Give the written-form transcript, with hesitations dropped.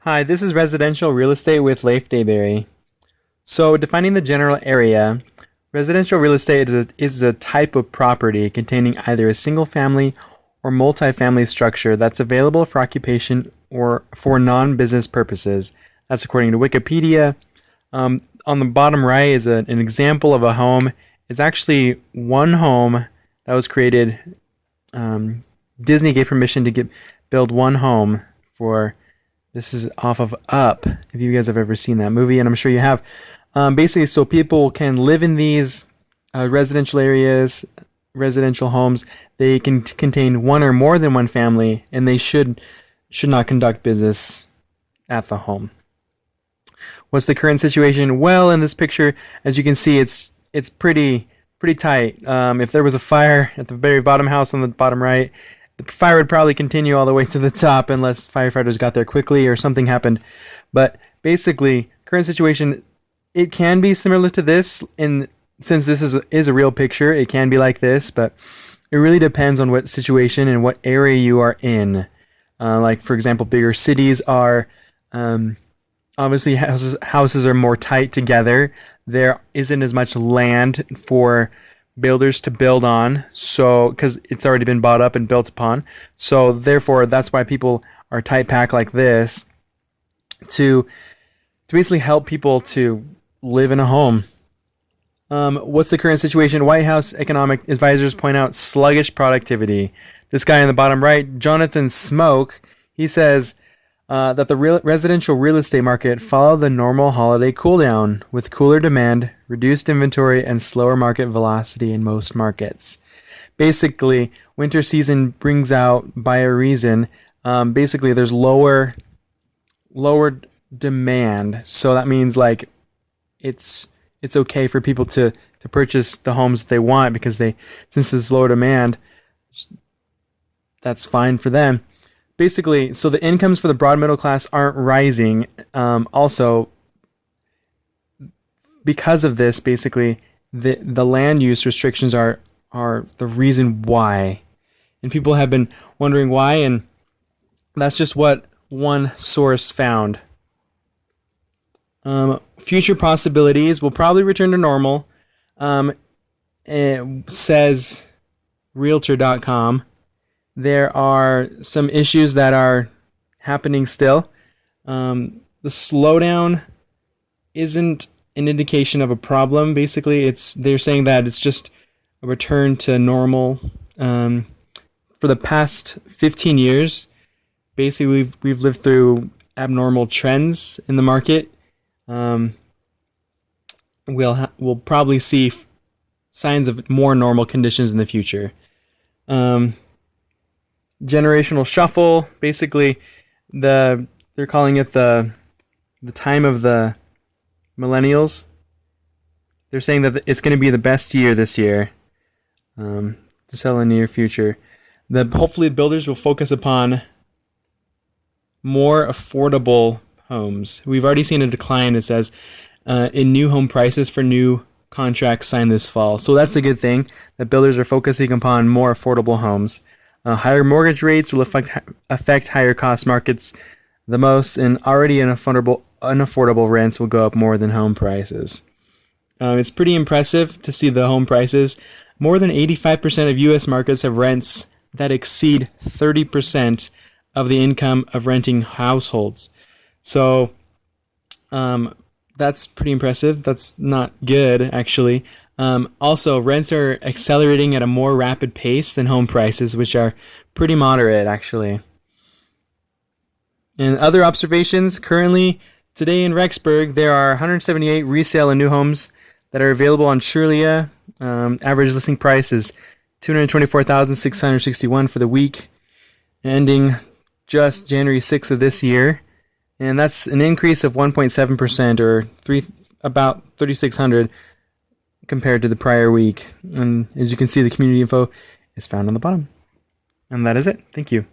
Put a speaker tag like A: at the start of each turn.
A: Hi, this is Residential Real Estate with Leif Dayberry. So, defining the general area, residential real estate is a type of property containing either a single family or multifamily structure that's available for occupation or for non-business purposes. That's according to Wikipedia. On the bottom right is an example of a home. It's actually one home that was created. Disney gave permission to build one home for. This is off of Up, if you guys have ever seen that movie, and I'm sure you have. Basically, so people can live in these residential areas, residential homes. They can contain one or more than one family, and they should not conduct business at the home. What's the current situation? Well, in this picture, as you can see, it's pretty tight. If there was a fire at the very bottom house on the bottom right, the fire would probably continue all the way to the top unless firefighters got there quickly or something happened. But basically, current situation, it can be similar to this. And since this is a real picture, it can be like this. But it really depends on what situation and what area you are in. Like, for example, bigger cities are obviously houses are more tight together. There isn't as much land for builders to build on, so because it's already been bought up and built upon, so therefore that's why people are tight packed like this to basically help people to live in a home. What's the current situation? White House economic advisors point out sluggish productivity. This guy in the bottom right, Jonathan Smoke, he says that the residential real estate market followed the normal holiday cooldown with cooler demand, reduced inventory, and slower market velocity in most markets. Basically, winter season brings out by a reason. Basically, there's lower demand, so that means like it's okay for people to purchase the homes that they want because since there's lower demand, that's fine for them. Basically, so the incomes for the broad middle class aren't rising. Also, because of this, basically, the land use restrictions are the reason why. And people have been wondering why, and that's just what one source found. Future possibilities will probably return to normal, it says Realtor.com. There are some issues that are happening still. The slowdown isn't an indication of a problem. Basically, they're saying that it's just a return to normal. For the past 15 years, basically we've lived through abnormal trends in the market. We'll probably see signs of more normal conditions in the future. Generational shuffle, basically they're calling it the time of the millennials. They're saying that it's going to be the best year this year to sell in the near future. Hopefully builders will focus upon more affordable homes. We've already seen a decline, it says, in new home prices for new contracts signed this fall. So that's a good thing that builders are focusing upon more affordable homes. Higher mortgage rates will affect higher cost markets the most, and already unaffordable rents will go up more than home prices. It's pretty impressive to see the home prices. More than 85% of U.S. markets have rents that exceed 30% of the income of renting households. So that's pretty impressive. That's not good, actually. Also, rents are accelerating at a more rapid pace than home prices, which are pretty moderate, actually. And other observations, currently, today in Rexburg, there are 178 resale and new homes that are available on Shirlea. Average listing price is $224,661 for the week, ending just January 6th of this year. And that's an increase of 1.7%, or about 3,600 compared to the prior week. And as you can see, the community info is found on the bottom. And that is it. Thank you.